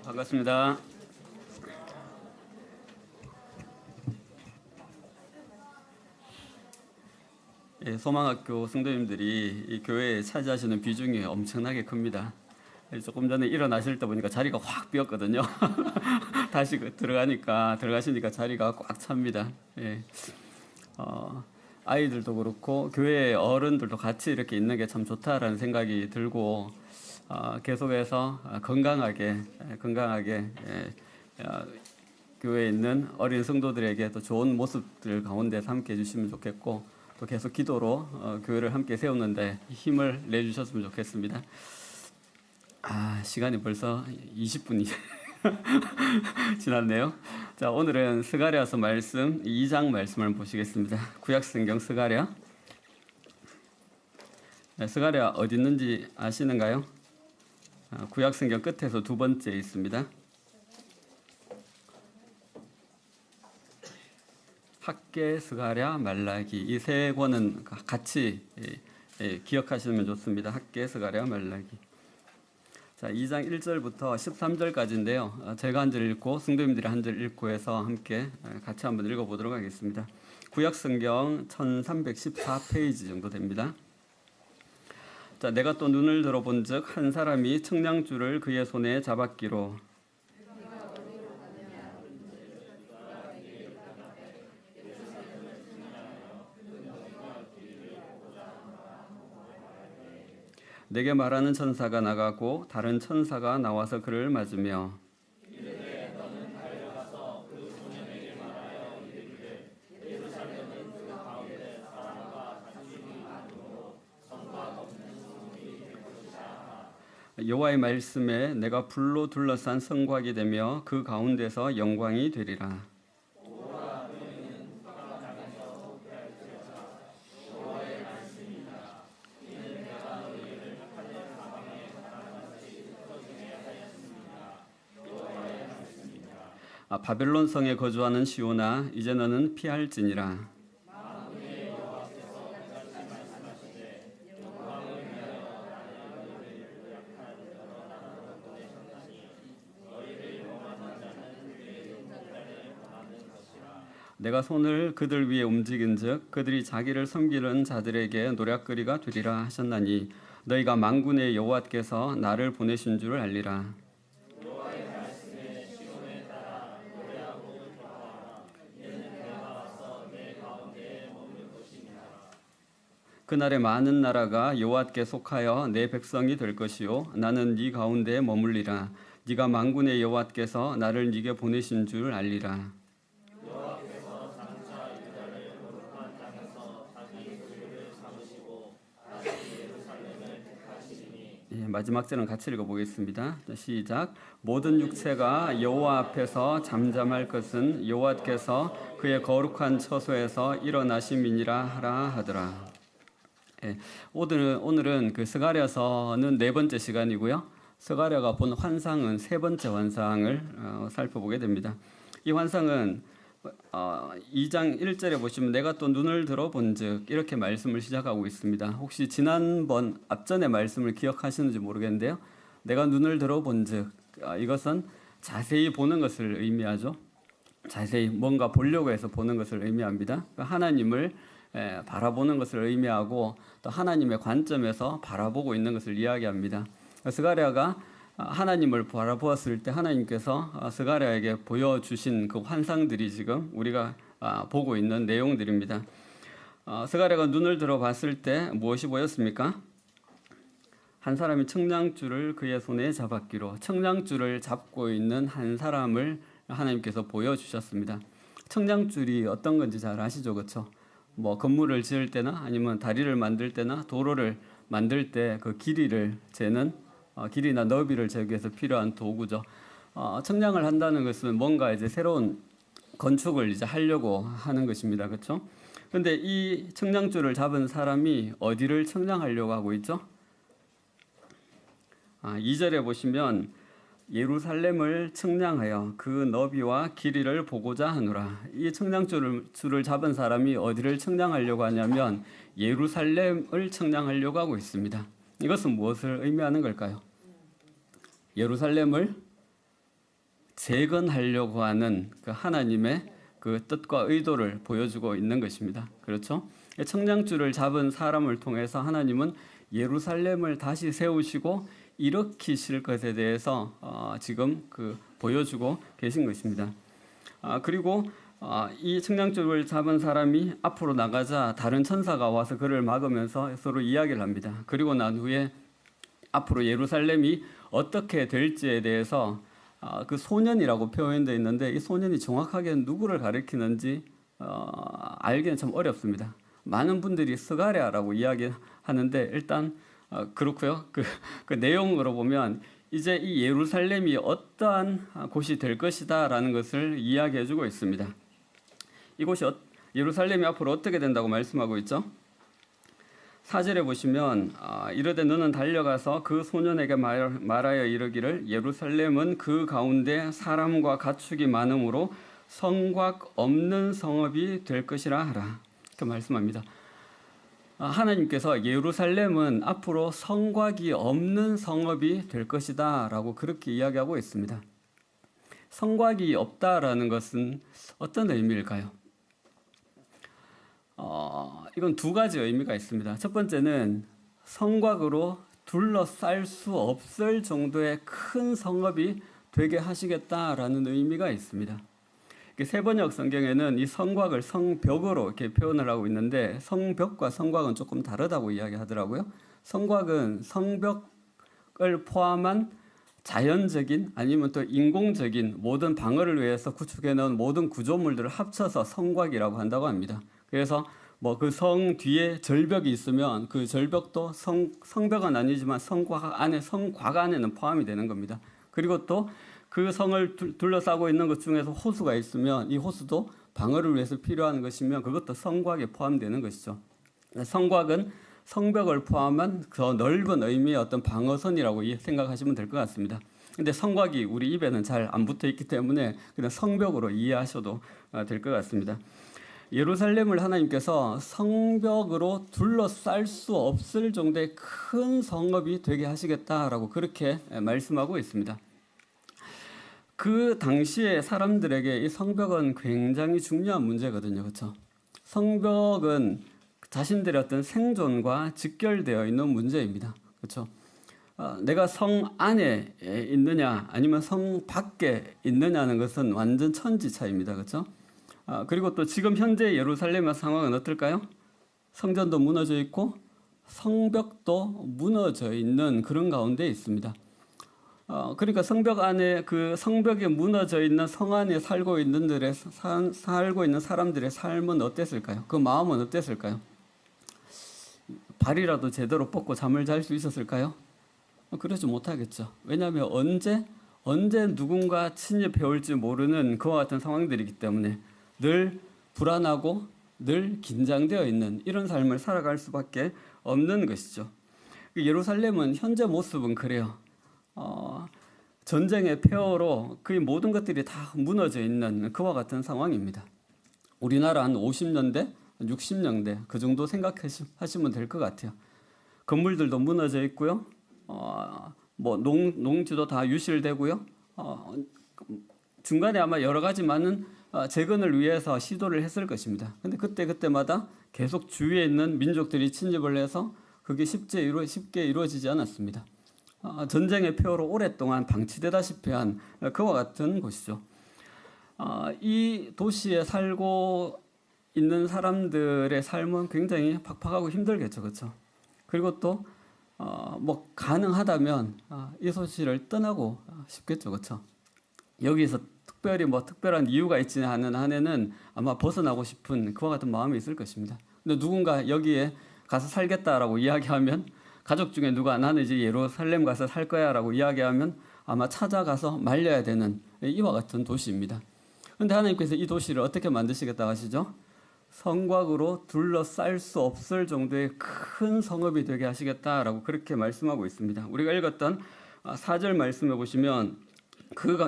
반갑습니다. 예, 소망학교 성도님들이 이 교회에 차지하시는 비중이 엄청나게 큽니다. 조금 전에 일어나실 때 보니까 자리가 확 비었거든요. 다시 들어가시니까 자리가 꽉 찹니다. 예. 아이들도 그렇고 교회 어른들도 같이 이렇게 있는 게 참 좋다라는 생각이 들고 계속해서 건강하게 교회에 있는 어린 성도들에게 또 좋은 모습들 가운데서 함께 해주시면 좋겠고 또 계속 기도로 교회를 함께 세우는데 힘을 내주셨으면 좋겠습니다. 시간이 벌써 20분이 지났네요. 자, 오늘은 스가랴서 말씀 2장 말씀을 보시겠습니다. 구약성경 스가랴. 스가랴 어디 있는지 아시는가요? 구약성경 끝에서 두 번째 있습니다. 학개, 스가랴, 말라기 이 세 권은 같이 기억하시면 좋습니다. 학개, 스가랴, 말라기. 자, 2장 1절부터 13절까지인데요. 제가 한 절 읽고 성도님들이 한 절 읽고 해서 함께 같이 한번 읽어보도록 하겠습니다. 구약성경 1314페이지 정도 됩니다. 자, 내가 또 눈을 들어본즉 한 사람이 청량줄을 그의 손에 잡았기로 내게 말하는 천사가 나가고 다른 천사가 나와서 그를 맞으며 여호와의 말씀에 내가 불로 둘러싼 성곽이 되며 그 가운데서 영광이 되리라. 바벨론 성에 거주하는 시온아 이제 너는 피할지니라. 내가 손을 그들 위에 움직인즉 그들이 자기를 섬기는 자들에게 노략거리가 되리라 하셨나니 너희가 만군의 여호와께서 나를 보내신 줄을 알리라. 그날에 많은 나라가 여호와께 속하여 내 백성이 될 것이요 나는 네 가운데에 머물리라. 네가 만군의 여호와께서 나를 네게 보내신 줄 알리라. 여호와께서 장차 유다를 거룩한 땅에서 자기 소유를 삼으시고 다시 예루살렘을 택하시리니. 마지막 절은 같이 읽어보겠습니다. 시작. 모든 육체가 여호와 앞에서 잠잠할 것은 여호와께서 그의 거룩한 처소에서 일어나심이니라 하라 하더라. 오늘은 그 스가랴서는 네 번째 시간이고요. 스가랴가 본 환상은 세 번째 환상을 살펴보게 됩니다. 이 환상은 2장 1절에 보시면 내가 또 눈을 들어본즉 이렇게 말씀을 시작하고 있습니다. 혹시 지난번 앞전의 말씀을 기억하시는지 모르겠는데요. 내가 눈을 들어본즉 이것은 자세히 보는 것을 의미하죠. 자세히 뭔가 보려고 해서 보는 것을 의미합니다. 하나님을 바라보는 것을 의미하고 또 하나님의 관점에서 바라보고 있는 것을 이야기합니다. 스가랴가 하나님을 바라보았을 때 하나님께서 스가랴에게 보여주신 그 환상들이 지금 우리가 보고 있는 내용들입니다. 스가랴가 눈을 들어봤을 때 무엇이 보였습니까? 한 사람이 청량줄을 그의 손에 잡았기로 청량줄을 잡고 있는 한 사람을 하나님께서 보여주셨습니다. 청량줄이 어떤 건지 잘 아시죠? 그렇죠? 뭐 건물을 지을 때나 아니면 다리를 만들 때나 도로를 만들 때 그 길이를 재는 길이나 너비를 재기 위해서 필요한 도구죠. 청량을 한다는 것은 뭔가 이제 새로운 건축을 이제 하려고 하는 것입니다. 그렇죠? 근데 이 청량줄을 잡은 사람이 어디를 청량하려고 하고 있죠? 2절에 보시면 예루살렘을 청량하여 그 너비와 길이를 보고자 하노라. 이 청량줄을 잡은 사람이 어디를 청량하려고 하냐면 예루살렘을 청량하려고 하고 있습니다. 이것은 무엇을 의미하는 걸까요? 예루살렘을 재건하려고 하는 그 하나님의 그 뜻과 의도를 보여주고 있는 것입니다. 그렇죠? 청량줄을 잡은 사람을 통해서 하나님은 예루살렘을 다시 세우시고 일으키실 것에 대해서 지금 보여주고 계신 것입니다. 그리고 이 청량줄을 잡은 사람이 앞으로 나가자 다른 천사가 와서 그를 막으면서 서로 이야기를 합니다. 그리고 난 후에 앞으로 예루살렘이 어떻게 될지에 대해서 그 소년이라고 표현되어 있는데 이 소년이 정확하게 누구를 가리키는지 알기는 참 어렵습니다. 많은 분들이 스가랴라고 이야기하는데 일단 그렇고요. 그 내용으로 보면 이제 이 예루살렘이 어떠한 곳이 될 것이다라는 것을 이야기해주고 있습니다. 이곳이 예루살렘이 앞으로 어떻게 된다고 말씀하고 있죠? 4절에 보시면 이르되 너는 달려가서 그 소년에게 말하여 이르기를 예루살렘은 그 가운데 사람과 가축이 많으므로 성곽 없는 성읍이 될 것이라 하라. 이렇게 말씀합니다. 하나님께서 예루살렘은 앞으로 성곽이 없는 성읍이 될 것이다 라고 그렇게 이야기하고 있습니다. 성곽이 없다라는 것은 어떤 의미일까요? 이건 두 가지 의미가 있습니다. 첫 번째는 성곽으로 둘러쌀 수 없을 정도의 큰 성읍이 되게 하시겠다라는 의미가 있습니다. 세번역 성경에는 이 성곽을 성벽으로 이렇게 표현을 하고 있는데 성벽과 성곽은 조금 다르다고 이야기하더라고요. 성곽은 성벽을 포함한 자연적인 아니면 또 인공적인 모든 방어를 위해서 구축해 놓은 모든 구조물들을 합쳐서 성곽이라고 한다고 합니다. 그래서 그 성 뒤에 절벽이 있으면 그 절벽도 성벽은 아니지만 성곽 안에는 포함이 되는 겁니다. 그리고 또 그 성을 둘러싸고 있는 것 중에서 호수가 있으면 이 호수도 방어를 위해서 필요한 것이면 그것도 성곽에 포함되는 것이죠. 성곽은 성벽을 포함한 더 넓은 의미의 어떤 방어선이라고 생각하시면 될 것 같습니다. 근데 성곽이 우리 입에는 잘 안 붙어 있기 때문에 그냥 성벽으로 이해하셔도 될 것 같습니다. 예루살렘을 하나님께서 성벽으로 둘러쌀 수 없을 정도의 큰 성읍이 되게 하시겠다라고 그렇게 말씀하고 있습니다. 그 당시에 사람들에게 이 성벽은 굉장히 중요한 문제거든요. 그렇죠? 성벽은 자신들의 어떤 생존과 직결되어 있는 문제입니다. 그렇죠? 내가 성 안에 있느냐 아니면 성 밖에 있느냐는 것은 완전 천지 차이입니다. 그렇죠? 그리고 또 지금 현재 예루살렘의 상황은 어떨까요? 성전도 무너져 있고 성벽도 무너져 있는 그런 가운데 있습니다. 그러니까 성벽 안에 그 성벽이 무너져 있는 성 안에 살고 있는 사람들의 삶은 어땠을까요? 그 마음은 어땠을까요? 발이라도 제대로 뻗고 잠을 잘 수 있었을까요? 그러지 못하겠죠. 왜냐하면 언제 누군가 침입해 올지 모르는 그와 같은 상황들이기 때문에 늘 불안하고 늘 긴장되어 있는 이런 삶을 살아갈 수밖에 없는 것이죠. 예루살렘은 현재 모습은 그래요. 전쟁의 폐허로 그 모든 것들이 다 무너져 있는 그와 같은 상황입니다. 우리나라 한 50년대, 60년대 그 정도 생각하시면 될 것 같아요. 건물들도 무너져 있고요. 농지도 다 유실되고요. 중간에 아마 여러 가지 많은 재건을 위해서 시도를 했을 것입니다. 근데 그때마다 계속 주위에 있는 민족들이 침입을 해서 그게 쉽게 이루어지지 않았습니다. 전쟁의 폐허로 오랫동안 방치되다시피 한 그와 같은 곳이죠. 이 도시에 살고 있는 사람들의 삶은 굉장히 팍팍하고 힘들겠죠. 그렇죠? 그리고 또 가능하다면 이 도시를 떠나고 싶겠죠. 그렇죠? 여기서 특별히 특별한 이유가 있지 않은 한에는 아마 벗어나고 싶은 그와 같은 마음이 있을 것입니다. 근데 누군가 여기에 가서 살겠다라고 이야기하면 가족 중에 누가 나는 이제 예루살렘 가서 살 거야라고 이야기하면 아마 찾아가서 말려야 되는 이와 같은 도시입니다. 그런데 하나님께서 이 도시를 어떻게 만드시겠다 하시죠? 성곽으로 둘러쌀 수 없을 정도의 큰 성읍이 되게 하시겠다라고 그렇게 말씀하고 있습니다. 우리가 읽었던 4절 말씀해 보시면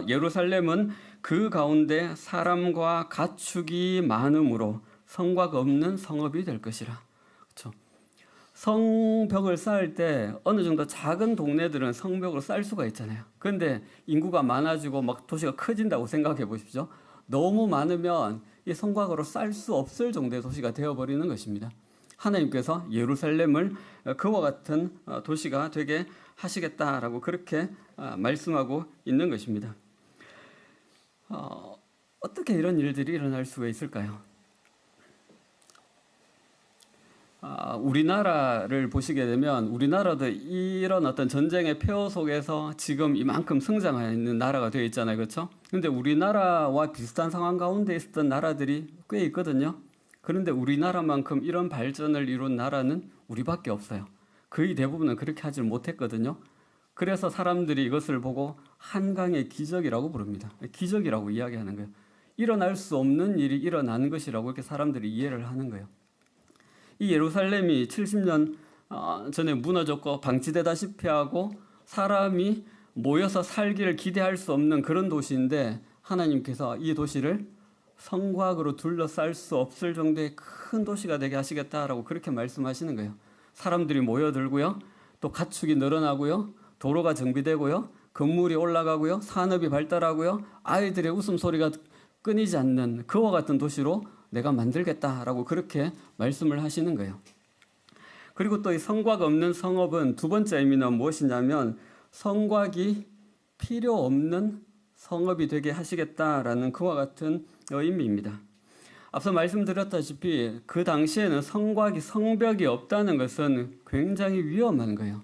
예루살렘은 그 가운데 사람과 가축이 많으므로 성곽 없는 성읍이 될 것이라. 그렇죠? 성벽을 쌓을 때 어느 정도 작은 동네들은 성벽을 쌓을 수가 있잖아요. 그런데 인구가 많아지고 막 도시가 커진다고 생각해 보십시오. 너무 많으면 이 성곽으로 쌓을 수 없을 정도의 도시가 되어버리는 것입니다. 하나님께서 예루살렘을 그와 같은 도시가 되게 하시겠다라고 그렇게 말씀하고 있는 것입니다. 어떻게 이런 일들이 일어날 수가 있을까요? 우리나라를 보시게 되면 우리나라도 이런 어떤 전쟁의 폐허 속에서 지금 이만큼 성장하는 나라가 되어 있잖아요. 그렇죠? 근데 우리나라와 비슷한 상황 가운데 있었던 나라들이 꽤 있거든요. 그런데 우리나라만큼 이런 발전을 이룬 나라는 우리밖에 없어요. 거의 대부분은 그렇게 하질 못했거든요. 그래서 사람들이 이것을 보고 한강의 기적이라고 부릅니다. 기적이라고 이야기하는 거예요. 일어날 수 없는 일이 일어나는 것이라고 이렇게 사람들이 이해를 하는 거예요. 이 예루살렘이 70년 전에 무너졌고 방치되다시피 하고 사람이 모여서 살기를 기대할 수 없는 그런 도시인데 하나님께서 이 도시를 성곽으로 둘러쌀 수 없을 정도의 큰 도시가 되게 하시겠다라고 그렇게 말씀하시는 거예요. 사람들이 모여들고요. 또 가축이 늘어나고요. 도로가 정비되고요. 건물이 올라가고요. 산업이 발달하고요. 아이들의 웃음소리가 끊이지 않는 그와 같은 도시로 내가 만들겠다라고 그렇게 말씀을 하시는 거예요. 그리고 또 이 성곽 없는 성읍은 두 번째 의미는 무엇이냐면 성곽이 필요 없는 성읍이 되게 하시겠다라는 그와 같은 의미입니다. 앞서 말씀드렸다시피 그 당시에는 성곽이 성벽이 없다는 것은 굉장히 위험한 거예요.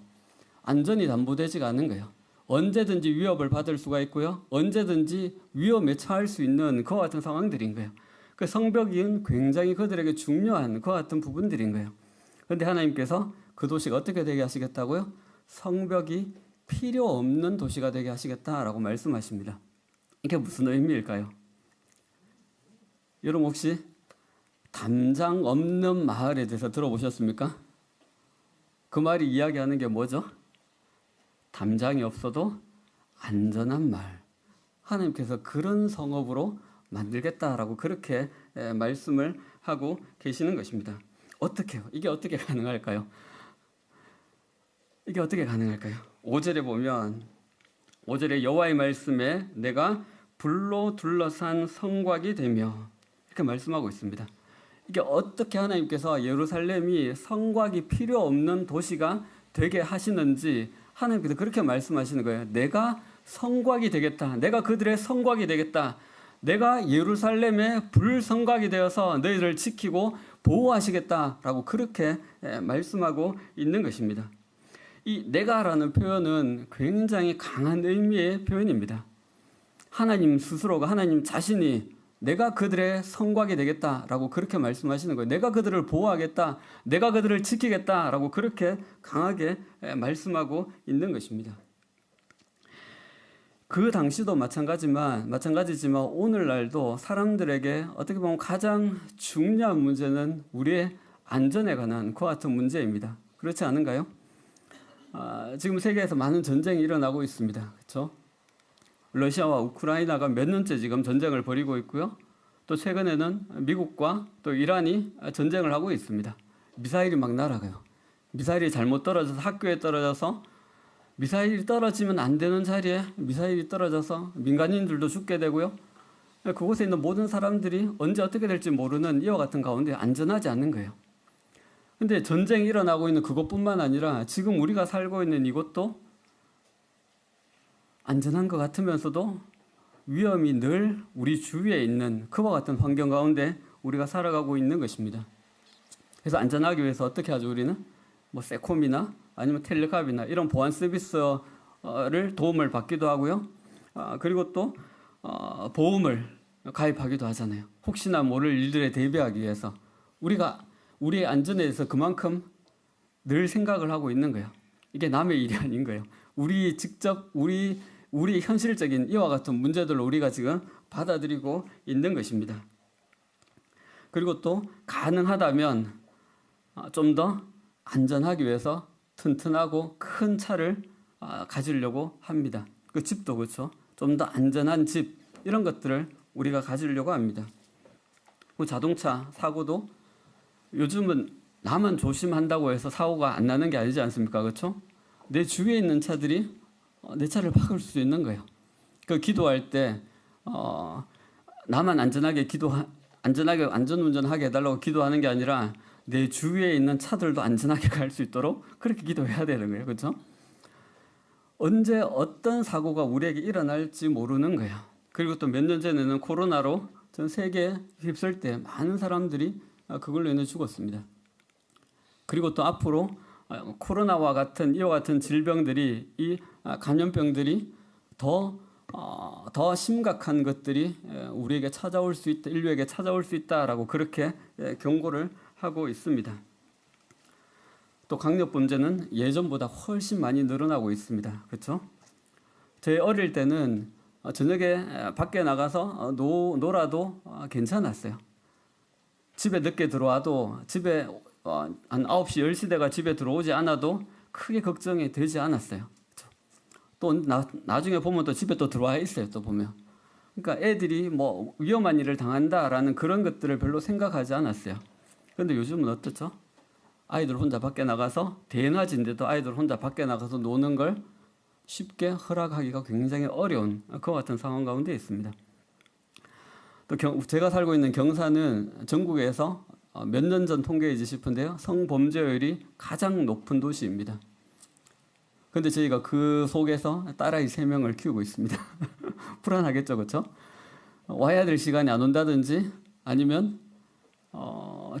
안전이 담보되지가 않은 거예요. 언제든지 위협을 받을 수가 있고요. 언제든지 위험에 처할 수 있는 그와 같은 상황들인 거예요. 그 성벽은 굉장히 그들에게 중요한 그와 같은 부분들인 거예요. 그런데 하나님께서 그 도시가 어떻게 되게 하시겠다고요? 성벽이 필요 없는 도시가 되게 하시겠다라고 말씀하십니다. 이게 무슨 의미일까요? 여러분 혹시 담장 없는 마을에 대해서 들어보셨습니까? 그 말이 이야기하는 게 뭐죠? 담장이 없어도 안전한 마을. 하나님께서 그런 성읍으로 만들겠다라고 그렇게 말씀을 하고 계시는 것입니다. 어떻게요? 이게 어떻게 가능할까요? 이게 어떻게 가능할까요? 5절에 보면 5절에 여호와의 말씀에 내가 불로 둘러싼 성곽이 되며 이렇게 말씀하고 있습니다. 이게 어떻게 하나님께서 예루살렘이 성곽이 필요 없는 도시가 되게 하시는지 하나님께서 그렇게 말씀하시는 거예요. 내가 성곽이 되겠다. 내가 그들의 성곽이 되겠다. 내가 예루살렘의 불성곽이 되어서 너희를 지키고 보호하시겠다라고 그렇게 말씀하고 있는 것입니다. 이 내가라는 표현은 굉장히 강한 의미의 표현입니다. 하나님 스스로가 하나님 자신이 내가 그들의 성곽이 되겠다라고 그렇게 말씀하시는 거예요. 내가 그들을 보호하겠다. 내가 그들을 지키겠다라고 그렇게 강하게 말씀하고 있는 것입니다. 그 당시도 마찬가지지만 오늘날도 사람들에게 어떻게 보면 가장 중요한 문제는 우리의 안전에 관한 그와 같은 문제입니다. 그렇지 않은가요? 지금 세계에서 많은 전쟁이 일어나고 있습니다. 그렇죠? 러시아와 우크라이나가 몇 년째 지금 전쟁을 벌이고 있고요. 또 최근에는 미국과 또 이란이 전쟁을 하고 있습니다. 미사일이 막 날아가요. 미사일이 잘못 떨어져서 학교에 떨어져서 미사일이 떨어지면 안 되는 자리에 미사일이 떨어져서 민간인들도 죽게 되고요. 그곳에 있는 모든 사람들이 언제 어떻게 될지 모르는 이와 같은 가운데 안전하지 않는 거예요. 근데 전쟁이 일어나고 있는 그것뿐만 아니라 지금 우리가 살고 있는 이곳도 안전한 것 같으면서도 위험이 늘 우리 주위에 있는 그와 같은 환경 가운데 우리가 살아가고 있는 것입니다. 그래서 안전하기 위해서 어떻게 하죠? 우리는 뭐 세콤이나 아니면 텔레캅이나 이런 보안 서비스를 도움을 받기도 하고요. 그리고 또 보험을 가입하기도 하잖아요. 혹시나 모를 일들에 대비하기 위해서 우리가 우리의 안전에 대해서 그만큼 늘 생각을 하고 있는 거예요. 이게 남의 일이 아닌 거예요. 우리 직접 우리 현실적인 이와 같은 문제들을 우리가 지금 받아들이고 있는 것입니다. 그리고 또 가능하다면 좀 더 안전하기 위해서 튼튼하고 큰 차를 가지려고 합니다. 그 집도 그렇죠. 좀 더 안전한 집 이런 것들을 우리가 가지려고 합니다. 그 자동차 사고도 요즘은 나만 조심한다고 해서 사고가 안 나는 게 아니지 않습니까? 그렇죠? 내 주위에 있는 차들이 내 차를 박을 수 있는 거예요. 그 기도할 때 나만 안전하게 안전운전하게 해달라고 기도하는 게 아니라 내 주위에 있는 차들도 안전하게 갈 수 있도록 그렇게 기도해야 되는 거예요. 그렇죠? 언제 어떤 사고가 우리에게 일어날지 모르는 거예요. 그리고 또 몇 년 전에는 코로나로 전 세계에 휩쓸 때 많은 사람들이 그걸로 인해 죽었습니다. 그리고 또 앞으로 코로나와 같은 이와 같은 질병들이 이 감염병들이 더 심각한 것들이 우리에게 찾아올 수 있다, 인류에게 찾아올 수 있다라고 그렇게 경고를 하고 있습니다. 또 강력 범죄는 예전보다 훨씬 많이 늘어나고 있습니다. 그렇죠? 제 어릴 때는 저녁에 밖에 나가서 놀아도 괜찮았어요. 집에 늦게 들어와도 집에 한 9시, 10시 대가 집에 들어오지 않아도 크게 걱정이 되지 않았어요. 또 나중에 보면 또 집에 또 들어와 있어요. 또 보면. 그러니까 애들이 뭐 위험한 일을 당한다라는 그런 것들을 별로 생각하지 않았어요. 그런데 요즘은 어떻죠? 아이들 혼자 밖에 나가서 대낮인데도 아이들 혼자 밖에 나가서 노는 걸 쉽게 허락하기가 굉장히 어려운 그와 같은 상황 가운데 있습니다. 또 제가 살고 있는 경사는 전국에서 몇 년 전 통계이지 싶은데요. 성범죄율이 가장 높은 도시입니다. 그런데 저희가 그 속에서 딸아이 3명을 키우고 있습니다. 불안하겠죠, 그렇죠? 와야 될 시간에 안 온다든지 아니면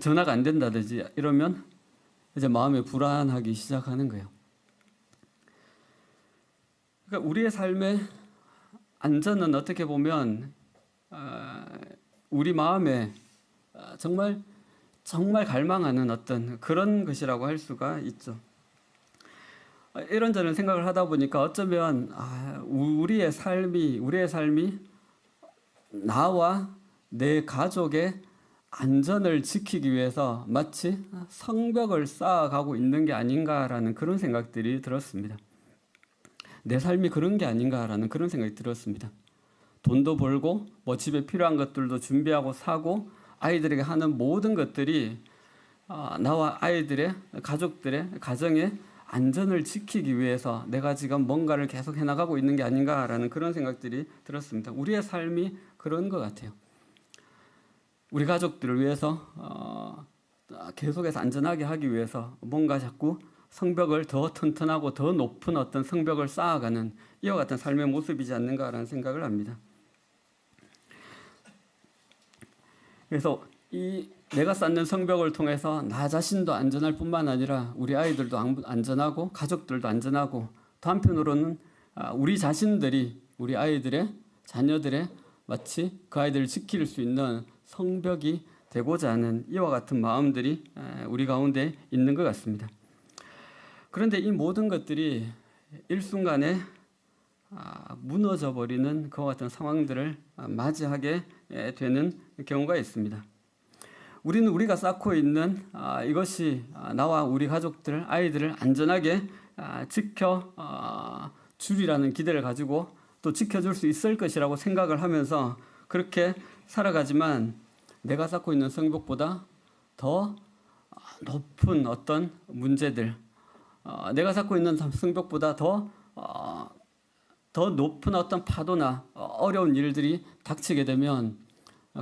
전화가 안 된다든지 이러면 이제 마음이 불안하기 시작하는 거예요. 그러니까 우리의 삶의 안전은 어떻게 보면 우리 마음에 정말 갈망하는 어떤 그런 것이라고 할 수가 있죠. 이런저런 생각을 하다 보니까 어쩌면 우리의 삶이 나와 내 가족의 안전을 지키기 위해서 마치 성벽을 쌓아가고 있는 게 아닌가라는 그런 생각들이 들었습니다. 내 삶이 그런 게 아닌가라는 그런 생각이 들었습니다. 돈도 벌고 뭐 집에 필요한 것들도 준비하고 사고 아이들에게 하는 모든 것들이 나와 아이들의 가족들의 가정의 안전을 지키기 위해서 내가 지금 뭔가를 계속 해나가고 있는 게 아닌가라는 그런 생각들이 들었습니다. 우리의 삶이 그런 것 같아요. 우리 가족들을 위해서 계속해서 안전하게 하기 위해서 뭔가 자꾸 성벽을 더 튼튼하고 더 높은 어떤 성벽을 쌓아가는 이와 같은 삶의 모습이지 않는가라는 생각을 합니다. 그래서 이 내가 쌓는 성벽을 통해서 나 자신도 안전할 뿐만 아니라 우리 아이들도 안전하고 가족들도 안전하고 또 한편으로는 우리 자신들이 우리 아이들의 자녀들의 마치 그 아이들을 지킬 수 있는 성벽이 되고자 하는 이와 같은 마음들이 우리 가운데 있는 것 같습니다. 그런데 이 모든 것들이 일순간에 무너져 버리는 그와 같은 상황들을 맞이하게 되는 경우가 있습니다. 우리는 우리가 쌓고 있는 이것이 나와 우리 가족들, 아이들을 안전하게 지켜 주리라는 기대를 가지고 또 지켜줄 수 있을 것이라고 생각을 하면서 그렇게 살아가지만 내가 쌓고 있는 성벽보다 더 높은 어떤 문제들, 내가 쌓고 있는 성벽보다 더 높은 어떤 파도나 어려운 일들이 닥치게 되면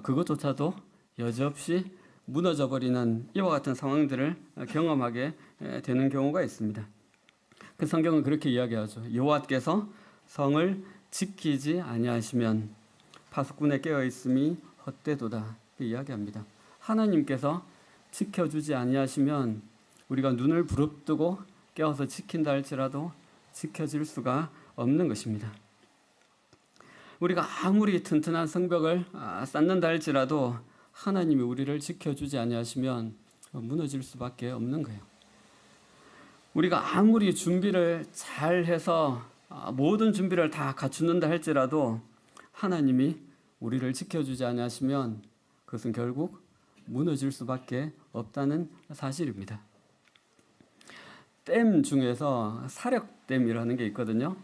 그것조차도 여지없이 무너져버리는 이와 같은 상황들을 경험하게 되는 경우가 있습니다. 그 성경은 그렇게 이야기하죠. 여호와께서 성을 지키지 아니하시면 파수꾼에 깨어있음이 헛되도다 이야기합니다. 하나님께서 지켜주지 아니하시면 우리가 눈을 부릅뜨고 깨어서 지킨다 할지라도 지켜질 수가 없는 것입니다. 우리가 아무리 튼튼한 성벽을 쌓는다 할지라도 하나님이 우리를 지켜주지 아니하시면 무너질 수밖에 없는 거예요. 우리가 아무리 준비를 잘 해서 모든 준비를 다 갖추는다 할지라도 하나님이 우리를 지켜주지 아니하시면 그것은 결국 무너질 수밖에 없다는 사실입니다. 댐 중에서 사력댐이라는 게 있거든요.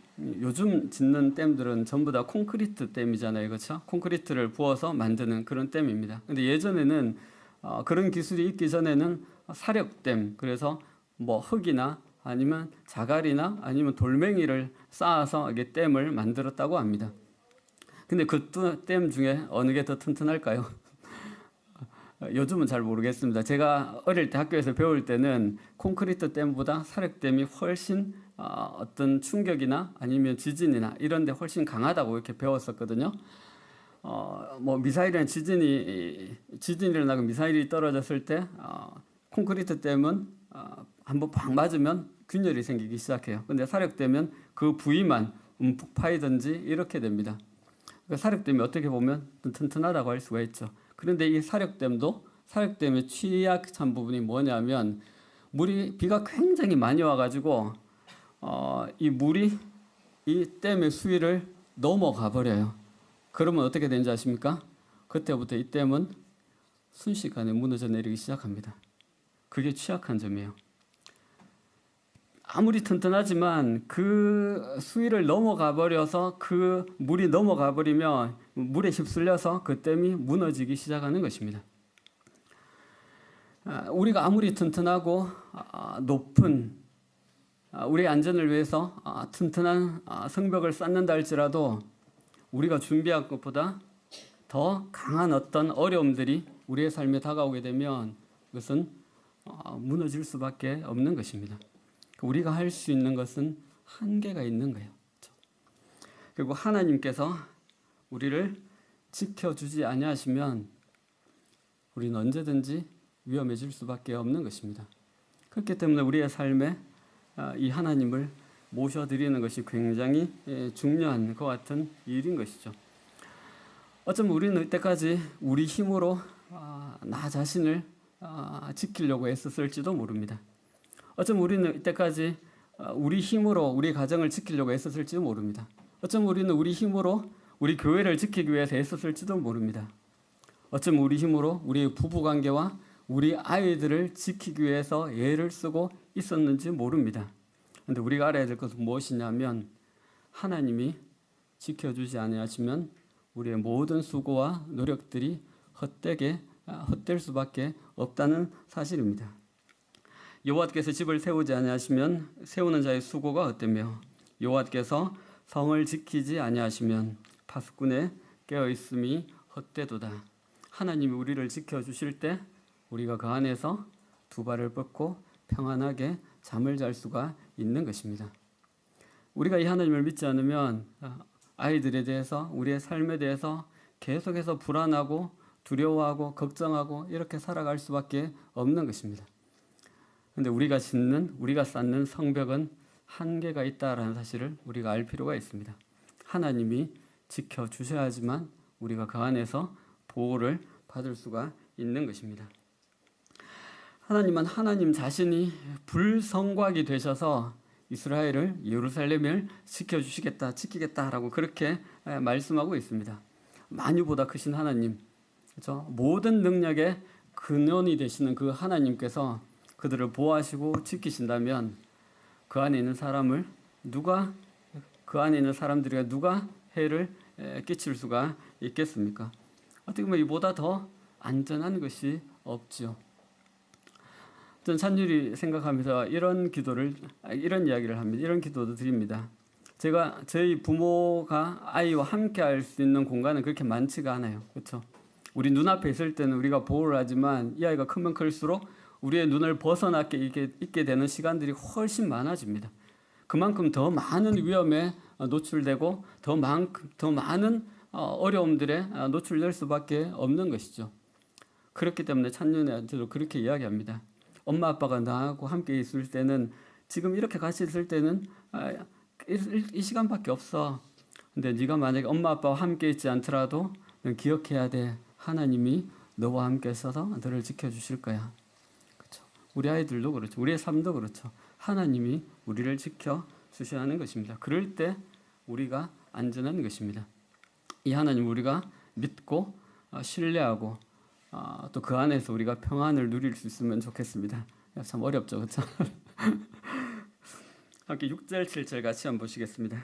요즘 짓는 댐들은 전부 다 콘크리트 댐이잖아요, 그렇죠? 콘크리트를 부어서 만드는 그런 댐입니다. 근데 예전에는 그런 기술이 있기 전에는 사력댐, 그래서 뭐 흙이나 아니면 자갈이나 아니면 돌멩이를 쌓아서 이게 댐을 만들었다고 합니다. 근데 그 댐 중에 어느 게 더 튼튼할까요? 요즘은 잘 모르겠습니다. 제가 어릴 때 학교에서 배울 때는 콘크리트 댐보다 사력댐이 훨씬 어떤 충격이나 아니면 지진이나 이런 데 훨씬 강하다고 이렇게 배웠었거든요. 뭐 미사일이나 지진이 일어나고 미사일이 떨어졌을 때 콘크리트 댐은 한번 팍 맞으면 균열이 생기기 시작해요. 근데 사력댐은 그 부위만 움푹 파이든지 이렇게 됩니다. 그러니까 사력댐이 어떻게 보면 튼튼하다고 할 수가 있죠. 그런데 이 사력댐의 취약한 부분이 뭐냐면 비가 굉장히 많이 와가지고 이 물이 이 댐의 수위를 넘어가 버려요. 그러면 어떻게 되는지 아십니까? 그때부터 이 댐은 순식간에 무너져 내리기 시작합니다. 그게 취약한 점이에요. 아무리 튼튼하지만 그 수위를 넘어가 버려서 그 물이 넘어가 버리면 물에 휩쓸려서 그 댐이 무너지기 시작하는 것입니다. 우리가 아무리 튼튼하고 높은 우리의 안전을 위해서 튼튼한 성벽을 쌓는다 할지라도 우리가 준비한 것보다 더 강한 어떤 어려움들이 우리의 삶에 다가오게 되면 그것은 무너질 수밖에 없는 것입니다. 우리가 할 수 있는 것은 한계가 있는 거예요. 그리고 하나님께서 우리를 지켜주지 아니하시면 우리는 언제든지 위험해질 수밖에 없는 것입니다. 그렇기 때문에 우리의 삶에 이 하나님을 모셔드리는 것이 굉장히 중요한 것 같은 일인 것이죠. 어쩌면 우리는 이때까지 우리 힘으로 나 자신을 지키려고 애썼을지도 모릅니다. 어쩌면 우리는 이때까지 우리 힘으로 우리 가정을 지키려고 애썼을지도 모릅니다. 어쩌면 우리는 우리 힘으로 우리 교회를 지키기 위해서 애썼을지도 모릅니다. 어쩌면 우리 힘으로 우리 부부관계와 우리 아이들을 지키기 위해서 애를 쓰고 있었는지 모릅니다. 그런데 우리가 알아야 될 것은 무엇이냐면 하나님이 지켜주지 아니하시면 우리의 모든 수고와 노력들이 헛될 수밖에 없다는 사실입니다. 여호와께서 집을 세우지 아니하시면 세우는 자의 수고가 헛되며 여호와께서 성을 지키지 아니하시면 파수꾼의 깨어있음이 헛되도다. 하나님이 우리를 지켜주실 때 우리가 그 안에서 두 발을 뻗고 평안하게 잠을 잘 수가 있는 것입니다. 우리가 이 하나님을 믿지 않으면 아이들에 대해서 우리의 삶에 대해서 계속해서 불안하고 두려워하고 걱정하고 이렇게 살아갈 수밖에 없는 것입니다. 그런데 우리가 쌓는 성벽은 한계가 있다라는 사실을 우리가 알 필요가 있습니다. 하나님이 지켜주셔야지만 우리가 그 안에서 보호를 받을 수가 있는 것입니다. 하나님은 하나님 자신이 불성곽이 되셔서 이스라엘을 예루살렘을 지키겠다라고 그렇게 말씀하고 있습니다. 만유보다 크신 하나님, 그렇죠? 모든 능력의 근원이 되시는 그 하나님께서 그들을 보호하시고 지키신다면 그 안에 있는 사람들에게 누가 해를 끼칠 수가 있겠습니까? 어떻게 보면 이보다 더 안전한 것이 없지요. 전 찬율이 생각하면서 이런 이야기를 합니다. 이런 기도도 드립니다. 저희 부모가 아이와 함께 할 수 있는 공간은 그렇게 많지가 않아요. 그렇죠? 우리 눈앞에 있을 때는 우리가 보호를 하지만 이 아이가 크면 클수록 우리의 눈을 벗어나게 있게 되는 시간들이 훨씬 많아집니다. 그만큼 더 많은 위험에 노출되고 더 많은 어려움들에 노출될 수밖에 없는 것이죠. 그렇기 때문에 찬윤이한테도 그렇게 이야기합니다. 엄마 아빠가 나하고 함께 있을 때는 지금 이렇게 같이 있을 때는 이 시간밖에 없어. 근데 네가 만약에 엄마 아빠와 함께 있지 않더라도 넌 기억해야 돼. 하나님이 너와 함께 있어서 너를 지켜주실 거야. 그렇죠? 우리 아이들도 그렇죠. 우리의 삶도 그렇죠. 하나님이 우리를 지켜주셔야 하는 것입니다. 그럴 때 우리가 안전한 것입니다. 이 하나님 우리가 믿고 신뢰하고 또 그 안에서 우리가 평안을 누릴 수 있으면 좋겠습니다. 참 어렵죠, 그렇죠? 함께 6절, 7절 같이 한번 보시겠습니다.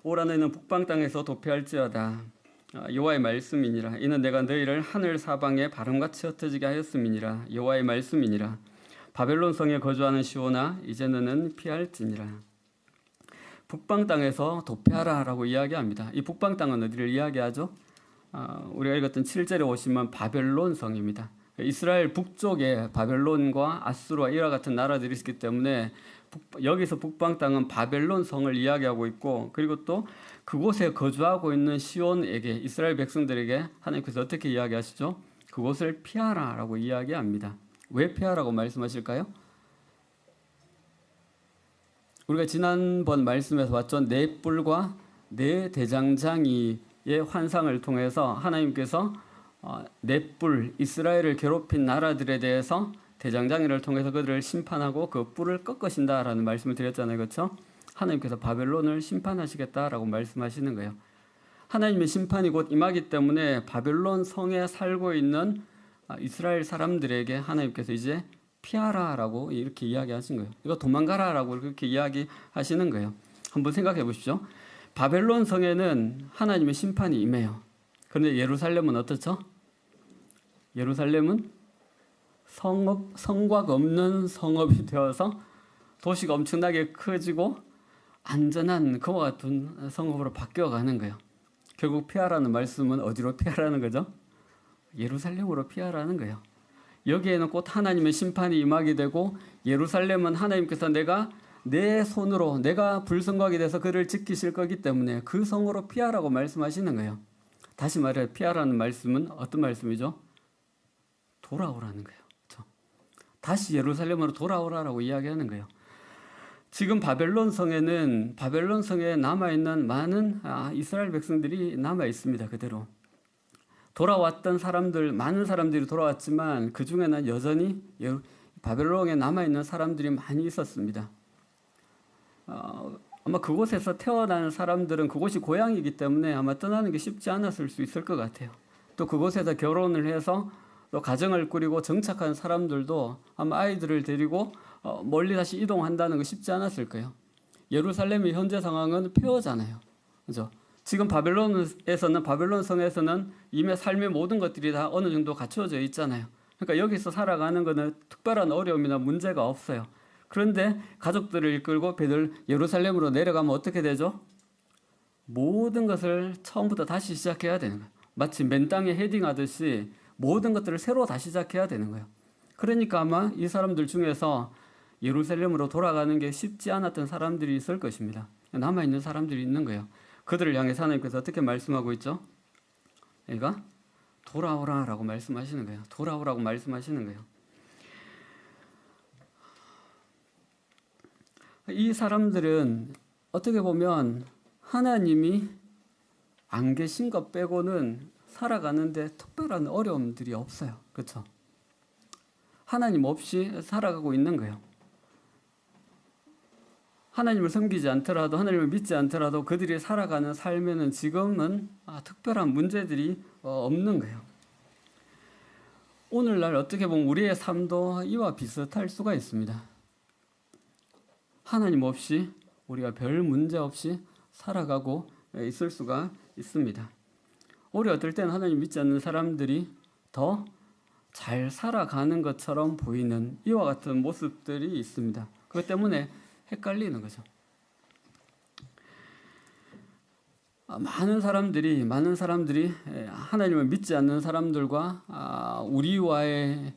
오라 너희는 북방 땅에서 도피할지어다. 여호와의 말씀이니라. 이는 내가 너희를 하늘 사방에 바람같이 흩어지게 하였음이니라. 여호와의 말씀이니라. 바벨론 성에 거주하는 시온아 이제 너는 피할지니라. 북방 땅에서 도피하라라고 이야기합니다. 이 북방 땅은 어디를 이야기하죠? 우리가 읽었던 7절에 오시면 바벨론 성입니다. 이스라엘 북쪽에 바벨론과 아수르와 이와 같은 나라들이 있기 때문에 여기서 북방 땅은 바벨론 성을 이야기하고 있고, 그리고 또 그곳에 거주하고 있는 시온에게, 이스라엘 백성들에게 하나님께서 어떻게 이야기하시죠? 그곳을 피하라라고 이야기합니다. 왜 피하라고 말씀하실까요? 우리가 지난번 말씀에서 봤죠. 네 뿔과 네 대장장이의 환상을 통해서 하나님께서 네 뿔, 이스라엘을 괴롭힌 나라들에 대해서 대장장이를 통해서 그들을 심판하고 그 뿔을 꺾으신다라는 말씀을 드렸잖아요. 그렇죠? 하나님께서 바벨론을 심판하시겠다라고 말씀하시는 거예요. 하나님의 심판이 곧 임하기 때문에 바벨론 성에 살고 있는 이스라엘 사람들에게 하나님께서 이제 피하라라고 이렇게 이야기하신 거예요. 이거 도망가라라고 그렇게 이야기하시는 거예요. 한번 생각해 보십시오. 바벨론 성에는 하나님의 심판이 임해요. 그런데 예루살렘은 어떻죠? 예루살렘은 성곽 없는 성읍이 되어서 도시가 엄청나게 커지고 안전한 그와 같은 성읍으로 바뀌어가는 거예요. 결국 피하라는 말씀은 어디로 피하라는 거죠? 예루살렘으로 피하라는 거예요. 여기에는 곧 하나님의 심판이 임하게 되고, 예루살렘은 하나님께서 내가 내 손으로 내가 불성곽이 돼서 그를 지키실 거기 때문에 그 성으로 피하라고 말씀하시는 거예요. 다시 말해 피하라는 말씀은 어떤 말씀이죠? 돌아오라는 거예요. 그렇죠? 다시 예루살렘으로 돌아오라라고 이야기하는 거예요. 지금 바벨론 성에 남아있는 많은 이스라엘 백성들이 남아 있습니다. 그대로 돌아왔던 사람들, 많은 사람들이 돌아왔지만 그 중에는 여전히 바벨론에 남아있는 사람들이 많이 있었습니다. 아마 그곳에서 태어난 사람들은 그곳이 고향이기 때문에 아마 떠나는 게 쉽지 않았을 수 있을 것 같아요. 또 그곳에서 결혼을 해서 또 가정을 꾸리고 정착한 사람들도 아마 아이들을 데리고 멀리 다시 이동한다는 거 쉽지 않았을 거예요. 예루살렘의 현재 상황은 폐허잖아요. 그죠? 지금 바벨론 성에서는 이미 삶의 모든 것들이 다 어느 정도 갖춰져 있잖아요. 그러니까 여기서 살아가는 것은 특별한 어려움이나 문제가 없어요. 그런데 가족들을 이끌고 배들 예루살렘으로 내려가면 어떻게 되죠? 모든 것을 처음부터 다시 시작해야 되는 거예요. 마치 맨 땅에 헤딩하듯이 모든 것들을 새로 다시 시작해야 되는 거예요. 그러니까 아마 이 사람들 중에서 예루살렘으로 돌아가는 게 쉽지 않았던 사람들이 있을 것입니다. 남아있는 사람들이 있는 거예요. 그들을 향해 하나님께서 어떻게 말씀하고 있죠? 얘가 돌아오라라고 말씀하시는 거예요. 돌아오라고 말씀하시는 거예요. 이 사람들은 어떻게 보면 하나님이 안 계신 것 빼고는 살아가는데 특별한 어려움들이 없어요. 그렇죠? 하나님 없이 살아가고 있는 거예요. 하나님을 섬기지 않더라도, 하나님을 믿지 않더라도 그들이 살아가는 삶에는 지금은 특별한 문제들이 없는 거예요. 오늘날 어떻게 보면 우리의 삶도 이와 비슷할 수가 있습니다. 하나님 없이 우리가 별 문제 없이 살아가고 있을 수가 있습니다. 오히려 어떨 때는 하나님 믿지 않는 사람들이 더 잘 살아가는 것처럼 보이는 이와 같은 모습들이 있습니다. 그것 때문에 헷갈리는 거죠. 많은 사람들이 하나님을 믿지 않는 사람들과 우리와의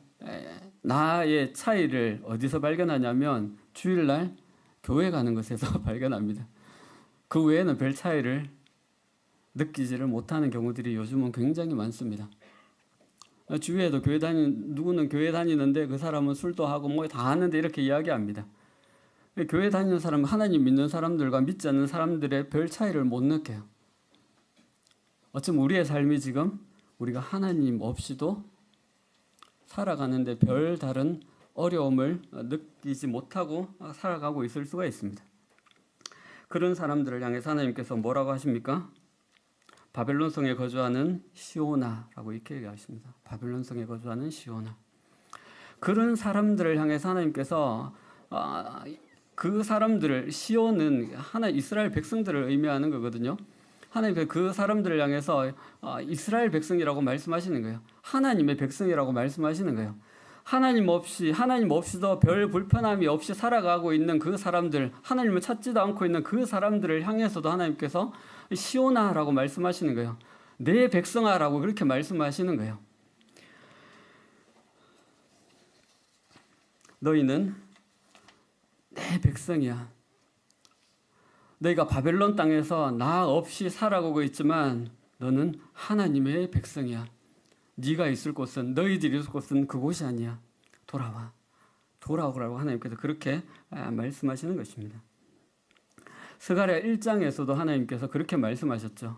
나의 차이를 어디서 발견하냐면 주일날 교회 가는 것에서 발견합니다. 그 외에는 별 차이를 느끼지를 못하는 경우들이 요즘은 굉장히 많습니다. 주위에도 누구는 교회 다니는데 그 사람은 술도 하고 뭐 다 하는데 이렇게 이야기합니다. 교회 다니는 사람은 하나님 믿는 사람들과 믿지 않는 사람들의 별 차이를 못 느껴요. 어쩌면 우리의 삶이 지금 우리가 하나님 없이도 살아가는데 별 다른 어려움을 느끼지 못하고 살아가고 있을 수가 있습니다. 그런 사람들을 향해서 하나님께서 뭐라고 하십니까? 바벨론 성에 거주하는 시온아라고 이렇게 얘기하십니다. 바벨론 성에 거주하는 시온아. 그런 사람들을 향해서 하나님께서 그 사람들을, 시온은 하나 이스라엘 백성들을 의미하는 거거든요. 하나님께서 그 사람들을 향해서 이스라엘 백성이라고 말씀하시는 거예요. 하나님의 백성이라고 말씀하시는 거예요. 하나님 없이도 별 불편함이 없이 살아가고 있는 그 사람들, 하나님을 찾지도 않고 있는 그 사람들을 향해서도 하나님께서 시온아라고 말씀하시는 거예요. 내 백성아라고 그렇게 말씀하시는 거예요. 너희는 내 백성이야. 너희가 바벨론 땅에서 나 없이 살아가고 있지만 너는 하나님의 백성이야. 네가 있을 곳은, 너희들이 있을 곳은 그곳이 아니야. 돌아오라고 하나님께서 그렇게 말씀하시는 것입니다. 스가랴 1장에서도 하나님께서 그렇게 말씀하셨죠.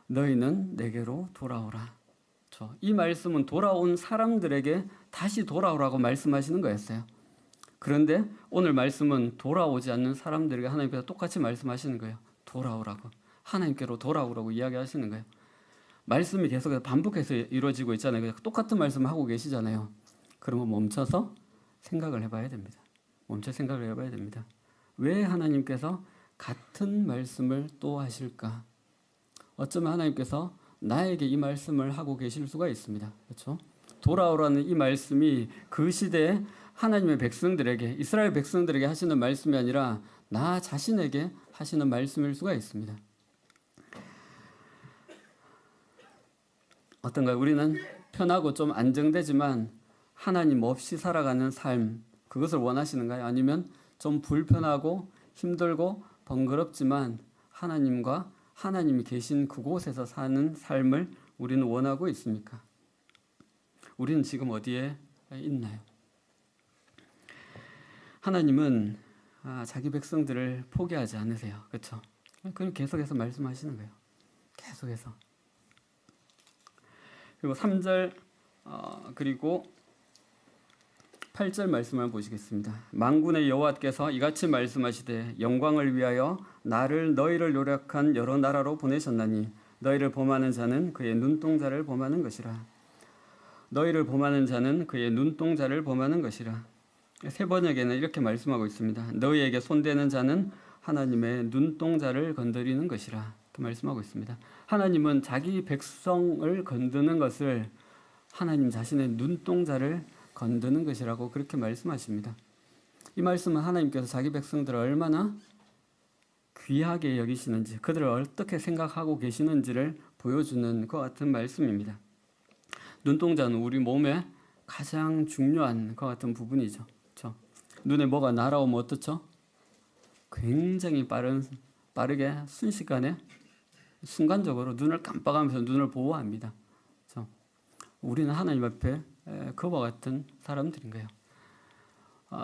너희는 내게로 돌아오라. 이 말씀은 돌아온 사람들에게 다시 돌아오라고 말씀하시는 거였어요. 그런데 오늘 말씀은 돌아오지 않는 사람들에게 하나님께서 똑같이 말씀하시는 거예요. 돌아오라고. 하나님께로 돌아오라고 이야기하시는 거예요. 말씀이 계속해서 반복해서 이루어지고 있잖아요. 똑같은 말씀을 하고 계시잖아요. 그러면 멈춰서 생각을 해봐야 됩니다. 왜 하나님께서 같은 말씀을 또 하실까? 어쩌면 하나님께서 나에게 이 말씀을 하고 계실 수가 있습니다. 그렇죠? 돌아오라는 이 말씀이 그 시대에 하나님의 백성들에게, 이스라엘 백성들에게 하시는 말씀이 아니라 나 자신에게 하시는 말씀일 수가 있습니다. 어떤가요? 우리는 편하고 좀 안정되지만 하나님 없이 살아가는 삶, 그것을 원하시는가요? 아니면 좀 불편하고 힘들고 번거롭지만 하나님이 계신 그곳에서 사는 삶을 우리는 원하고 있습니까? 우리는 지금 어디에 있나요? 하나님은 자기 백성들을 포기하지 않으세요. 그렇죠? 그럼 계속해서 말씀하시는 거예요. 계속해서. 그리고 3절 그리고 8절 말씀을 보시겠습니다. 만군의 여호와께서 이같이 말씀하시되 영광을 위하여 너희를 노력한 여러 나라로 보내셨나니 너희를 범하는 자는 그의 눈동자를 범하는 것이라. 너희를 범하는 자는 그의 눈동자를 범하는 것이라. 세 번역에는 이렇게 말씀하고 있습니다. 너희에게 손대는 자는 하나님의 눈동자를 건드리는 것이라. 이렇게 말씀하고 있습니다. 하나님은 자기 백성을 건드는 것을 하나님 자신의 눈동자를 건드는 것이라고 그렇게 말씀하십니다. 이 말씀은 하나님께서 자기 백성들을 얼마나 귀하게 여기시는지, 그들을 어떻게 생각하고 계시는지를 보여주는 것 같은 말씀입니다. 눈동자는 우리 몸에 가장 중요한 것 같은 부분이죠. 그렇죠? 눈에 뭐가 날아오면 어떻죠? 굉장히 빠르게 순식간에 순간적으로 눈을 깜빡하면서 눈을 보호합니다. 그렇죠? 우리는 하나님 앞에 그와 같은 사람들인 거예요.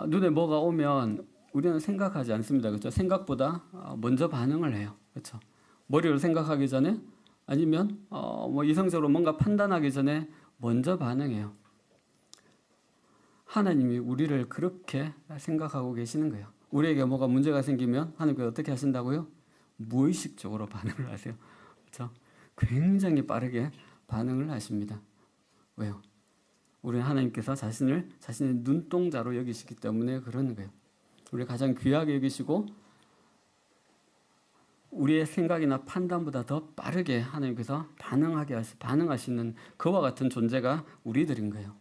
눈에 뭐가 오면 우리는 생각하지 않습니다. 그렇죠? 생각보다 먼저 반응을 해요. 그렇죠? 머리로 생각하기 전에 아니면 이성적으로 뭔가 판단하기 전에 먼저 반응해요. 하나님이 우리를 그렇게 생각하고 계시는 거예요. 우리에게 뭐가 문제가 생기면 하나님께서 어떻게 하신다고요? 무의식적으로 반응을 하세요. 그렇죠? 굉장히 빠르게 반응을 하십니다. 왜요? 우리는 하나님께서 자신의 눈동자로 여기시기 때문에 그러는 거예요. 우리 가장 귀하게 여기시고 우리의 생각이나 판단보다 더 빠르게 하나님께서 반응하시는 그와 같은 존재가 우리들인 거예요.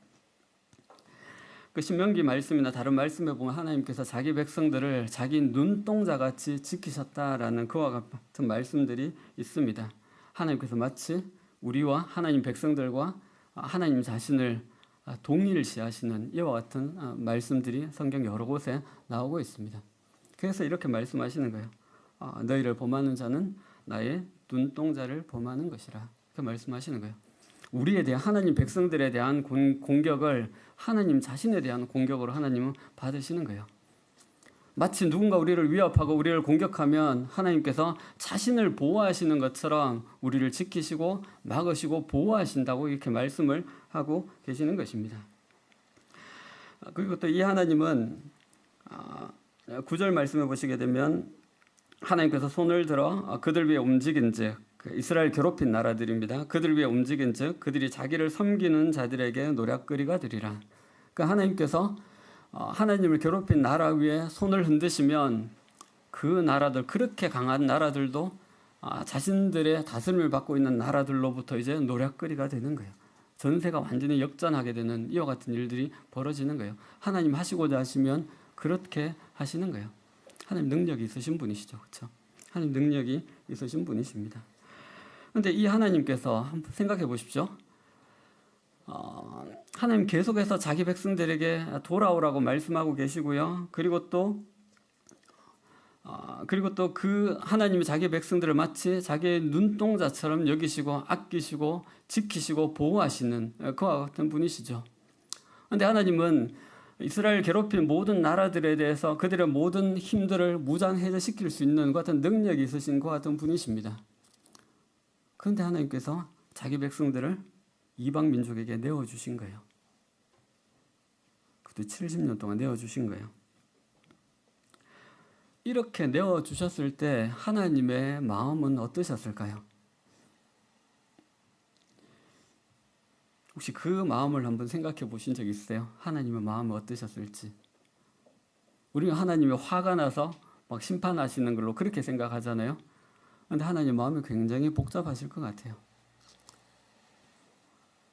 그 신명기 말씀이나 다른 말씀에 보면 하나님께서 자기 백성들을 자기 눈동자같이 지키셨다라는 그와 같은 말씀들이 있습니다. 하나님께서 마치 우리와 하나님 백성들과 하나님 자신을 동일시하시는 이와 같은 말씀들이 성경 여러 곳에 나오고 있습니다. 그래서 이렇게 말씀하시는 거예요. 너희를 범하는 자는 나의 눈동자를 범하는 것이라. 이렇게 말씀하시는 거예요. 우리에 대한 하나님 백성들에 대한 공격을 하나님 자신에 대한 공격으로 하나님은 받으시는 거예요. 마치 누군가 우리를 위협하고 우리를 공격하면 하나님께서 자신을 보호하시는 것처럼 우리를 지키시고 막으시고 보호하신다고 이렇게 말씀을 하고 계시는 것입니다. 그리고 또 이 하나님은 9절 말씀해 보시게 되면 하나님께서 손을 들어 그들 위에 움직인즉, 이스라엘 괴롭힌 나라들입니다. 그들 위에 움직인즉 그들이 자기를 섬기는 자들에게 노략거리가 되리라. 그러니까 하나님께서 하나님을 괴롭힌 나라 위에 손을 흔드시면 그 나라들, 그렇게 강한 나라들도 자신들의 다스림을 받고 있는 나라들로부터 이제 노략거리가 되는 거예요. 전세가 완전히 역전하게 되는 이와 같은 일들이 벌어지는 거예요. 하나님 하시고자 하시면 그렇게 하시는 거예요. 하나님 능력이 있으신 분이시죠. 그렇죠? 하나님 능력이 있으신 분이십니다. 그런데 이 하나님께서 한번 생각해 보십시오. 하나님 계속해서 자기 백성들에게 돌아오라고 말씀하고 계시고요. 그리고 또 그 하나님이 자기 백성들을 마치 자기의 눈동자처럼 여기시고 아끼시고 지키시고 보호하시는 그와 같은 분이시죠. 그런데 하나님은 이스라엘 괴롭힌 모든 나라들에 대해서 그들의 모든 힘들을 무장해제시킬 수 있는 그 같은 능력이 있으신 그 같은 분이십니다. 그런데 하나님께서 자기 백성들을 이방 민족에게 내어주신 거예요. 그것도 70년 동안 내어주신 거예요. 이렇게 내어주셨을 때 하나님의 마음은 어떠셨을까요? 혹시 그 마음을 한번 생각해 보신 적 있으세요? 하나님의 마음은 어떠셨을지. 우리가 하나님의 화가 나서 막 심판하시는 걸로 그렇게 생각하잖아요. 그런데 하나님의 마음이 굉장히 복잡하실 것 같아요.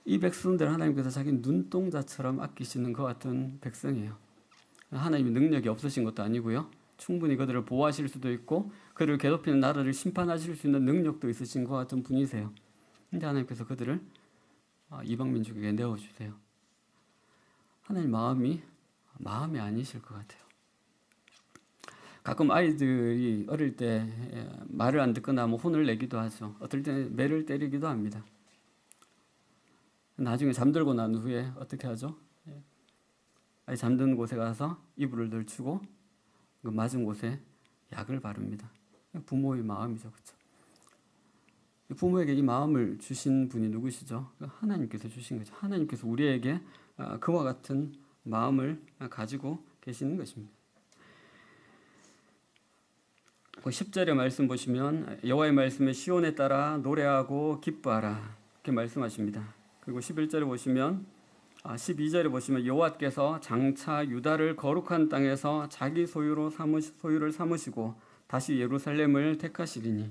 이 백성들 하나님께서 자기 눈동자처럼 아끼시는 것 같은 백성이에요. 하나님의 능력이 없으신 것도 아니고요. 충분히 그들을 보호하실 수도 있고 그들을 괴롭히는 나라를 심판하실 수 있는 능력도 있으신 것 같은 분이세요. 그런데 하나님께서 그들을 이방 민족에게 내어주세요. 하나님 마음이 아니실 것 같아요. 가끔 아이들이 어릴 때 말을 안 듣거나 혼을 내기도 하죠. 어떨 때는 매를 때리기도 합니다. 나중에 잠들고 난 후에 어떻게 하죠? 아이 잠든 곳에 가서 이불을 널치고 그 맞은 곳에 약을 바릅니다. 부모의 마음이죠, 그렇죠? 부모에게 이 마음을 주신 분이 누구시죠? 하나님께서 주신 거죠. 하나님께서 우리에게 그와 같은 마음을 가지고 계시는 것입니다. 10절의 말씀 보시면 여호와의 말씀에 시온에 따라 노래하고 기뻐하라 이렇게 말씀하십니다. 그리고 11절에 보시면 12절에 보시면 여호와께서 장차 유다를 거룩한 땅에서 자기 소유를 삼으시고 다시 예루살렘을 택하시리니.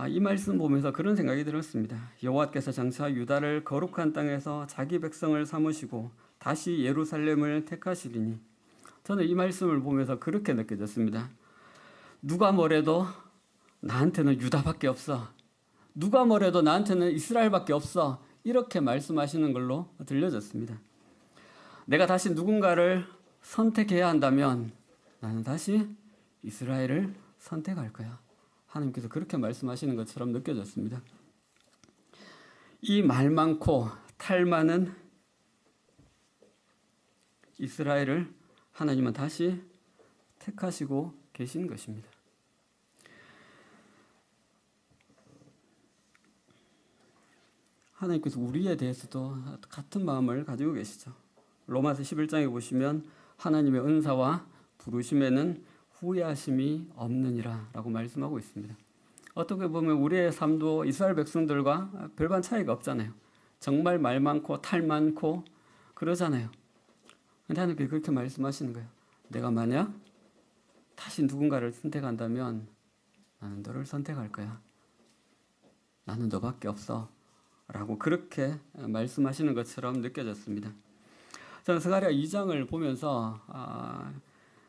이 말씀 보면서 그런 생각이 들었습니다. 여호와께서 장차 유다를 거룩한 땅에서 자기 백성을 삼으시고 다시 예루살렘을 택하시리니. 저는 이 말씀을 보면서 그렇게 느껴졌습니다. 누가 뭐래도 나한테는 유다밖에 없어. 누가 뭐래도 나한테는 이스라엘밖에 없어. 이렇게 말씀하시는 걸로 들려졌습니다. 내가 다시 누군가를 선택해야 한다면 나는 다시 이스라엘을 선택할 거야. 하나님께서 그렇게 말씀하시는 것처럼 느껴졌습니다. 이 말 많고 탈 많은 이스라엘을 하나님은 다시 택하시고 계신 것입니다. 하나님께서 우리에 대해서도 같은 마음을 가지고 계시죠. 로마서 11장에 보시면 하나님의 은사와 부르심에는 후회하심이 없느니라 라고 말씀하고 있습니다. 어떻게 보면 우리의 삶도 이스라엘 백성들과 별반 차이가 없잖아요. 정말 말 많고 탈 많고 그러잖아요. 그런데 하나님께서 그렇게 말씀하시는 거예요. 내가 만약 다시 누군가를 선택한다면 나는 너를 선택할 거야. 나는 너밖에 없어. 라고 그렇게 말씀하시는 것처럼 느껴졌습니다. 저는 스가랴 2장을 보면서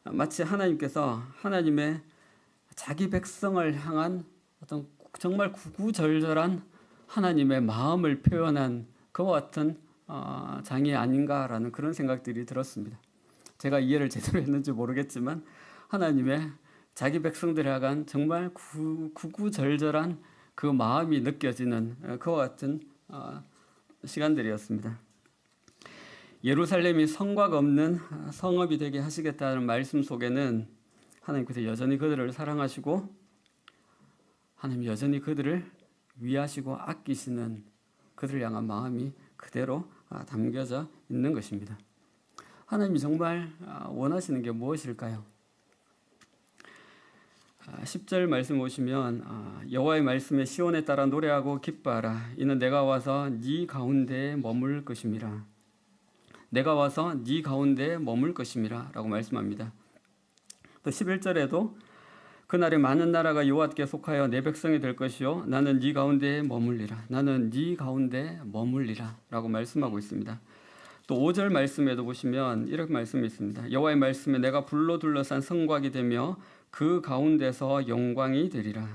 마치 하나님께서 하나님의 자기 백성을 향한 어떤 정말 구구절절한 하나님의 마음을 표현한 그와 같은 장이 아닌가라는 그런 생각들이 들었습니다. 제가 이해를 제대로 했는지 모르겠지만 하나님의 자기 백성들에 향한 정말 구구절절한 그 마음이 느껴지는 그와 같은 시간들이었습니다. 예루살렘이 성곽 없는 성읍이 되게 하시겠다는 말씀 속에는 하나님께서 여전히 그들을 사랑하시고 하나님 여전히 그들을 위하시고 아끼시는 그들을 향한 마음이 그대로 담겨져 있는 것입니다. 하나님이 정말 원하시는 게 무엇일까요? 10절 말씀 보시면 여호와의 말씀에 시온에 따라 노래하고 기뻐하라. 이는 내가 와서 네 가운데에 머물 것임이라. 내가 와서 네 가운데에 머물 것임이라 라고 말씀합니다. 또 11절에도 그날에 많은 나라가 여호와께 속하여 내 백성이 될 것이요 나는 네 가운데에 머물리라. 나는 네 가운데 머물리라 라고 말씀하고 있습니다. 또 5절 말씀에도 보시면 이렇게 말씀이 있습니다. 여호와의 말씀에 내가 불로 둘러싼 성곽이 되며 그 가운데서 영광이 되리라.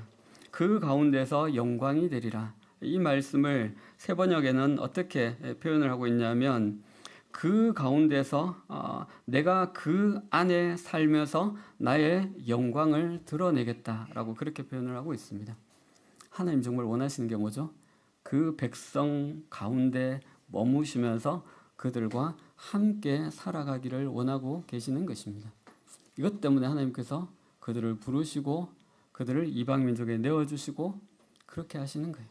그 가운데서 영광이 되리라. 이 말씀을 세번역에는 어떻게 표현을 하고 있냐면 그 가운데서 내가 그 안에 살면서 나의 영광을 드러내겠다라고 그렇게 표현을 하고 있습니다. 하나님 정말 원하시는 게 뭐죠? 그 백성 가운데 머무시면서 그들과 함께 살아가기를 원하고 계시는 것입니다. 이것 때문에 하나님께서 그들을 부르시고 그들을 이방 민족에 내어주시고 그렇게 하시는 거예요.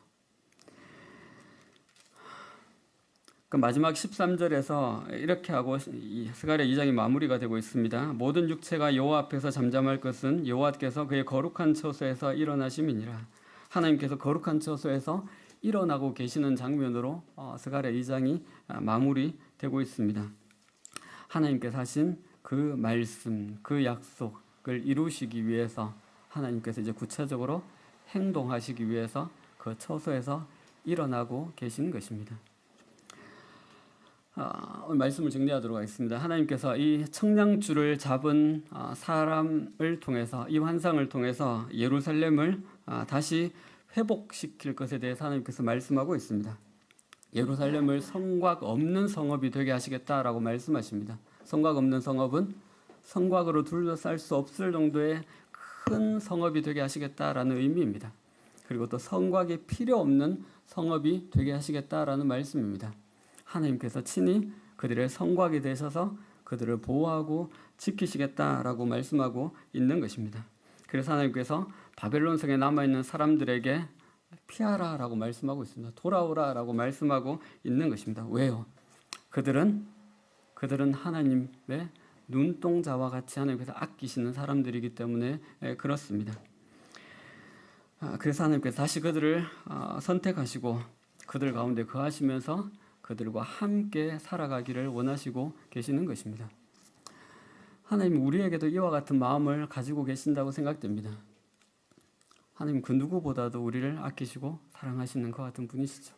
그 마지막 13절에서 이렇게 하고 스가랴 2장이 마무리가 되고 있습니다. 모든 육체가 여호와 앞에서 잠잠할 것은 여호와께서 그의 거룩한 처소에서 일어나심이니라. 하나님께서 거룩한 처소에서 일어나고 계시는 장면으로 스가랴 2장이 마무리되고 있습니다. 하나님께서 하신 그 말씀, 그 약속을 이루시기 위해서 하나님께서 이제 구체적으로 행동하시기 위해서 그 처소에서 일어나고 계신 것입니다. 오늘 말씀을 정리하도록 하겠습니다. 하나님께서 이 청량줄을 잡은 사람을 통해서 이 환상을 통해서 예루살렘을 다시 회복시킬 것에 대해서 하나님께서 말씀하고 있습니다. 예루살렘을 성곽 없는 성읍이 되게 하시겠다라고 말씀하십니다. 성곽 없는 성읍은 성곽으로 둘러쌀 수 없을 정도의 큰 성읍이 되게 하시겠다라는 의미입니다. 그리고 또 성곽이 필요 없는 성읍이 되게 하시겠다라는 말씀입니다. 하나님께서 친히 그들의 성곽이 되셔서 그들을 보호하고 지키시겠다라고 말씀하고 있는 것입니다. 그래서 하나님께서 바벨론 성에 남아있는 사람들에게 피하라라고 말씀하고 있습니다. 돌아오라라고 말씀하고 있는 것입니다. 왜요? 그들은 하나님의 눈동자와 같이 하나님께서 아끼시는 사람들이기 때문에 그렇습니다. 그래서 하나님께서 다시 그들을 선택하시고 그들 가운데 거하시면서 그들과 함께 살아가기를 원하시고 계시는 것입니다. 하나님 우리에게도 이와 같은 마음을 가지고 계신다고 생각됩니다. 하나님 그 누구보다도 우리를 아끼시고 사랑하시는 것 같은 분이시죠.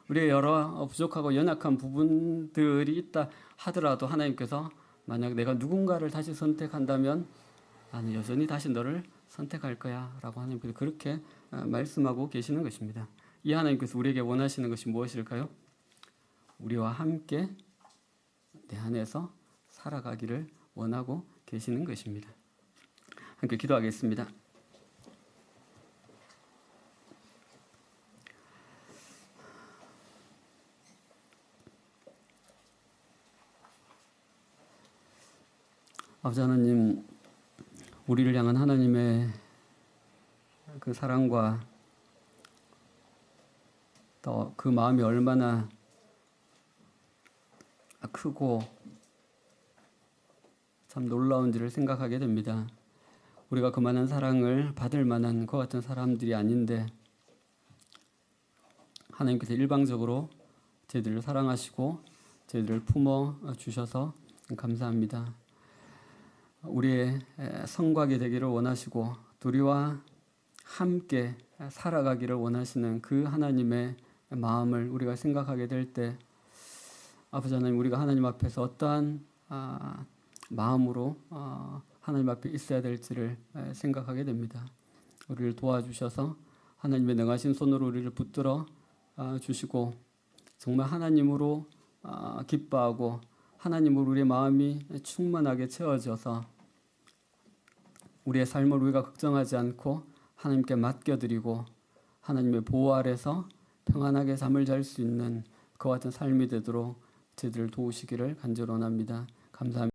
우리의 여러 부족하고 연약한 부분들이 있다 하더라도 하나님께서 만약 내가 누군가를 다시 선택한다면 나는 여전히 다시 너를 선택할 거야 라고 하나님께서 그렇게 말씀하고 계시는 것입니다. 이 하나님께서 우리에게 원하시는 것이 무엇일까요? 우리와 함께 내 안에서 살아가기를 원하고 계시는 것입니다. 함께 기도하겠습니다. 아버지 하나님, 우리를 향한 하나님의 그 사랑과 또 그 마음이 얼마나 크고 참 놀라운지를 생각하게 됩니다. 우리가 그만한 사랑을 받을 만한 것 같은 사람들이 아닌데 하나님께서 일방적으로 저희들을 사랑하시고 저희들을 품어 주셔서 감사합니다. 우리의 성곽이 되기를 원하시고 우리와 함께 살아가기를 원하시는 그 하나님의 마음을 우리가 생각하게 될 때 아버지 하나님, 우리가 하나님 앞에서 어떠한 마음으로 하나님 앞에 있어야 될지를 생각하게 됩니다. 우리를 도와주셔서 하나님의 능하신 손으로 우리를 붙들어 주시고 정말 하나님으로 기뻐하고 하나님으로 우리의 마음이 충만하게 채워져서 우리의 삶을 우리가 걱정하지 않고 하나님께 맡겨드리고 하나님의 보호 아래서 평안하게 잠을 잘 수 있는 그와 같은 삶이 되도록 저희들을 도우시기를 간절히 원합니다. 감사합니다.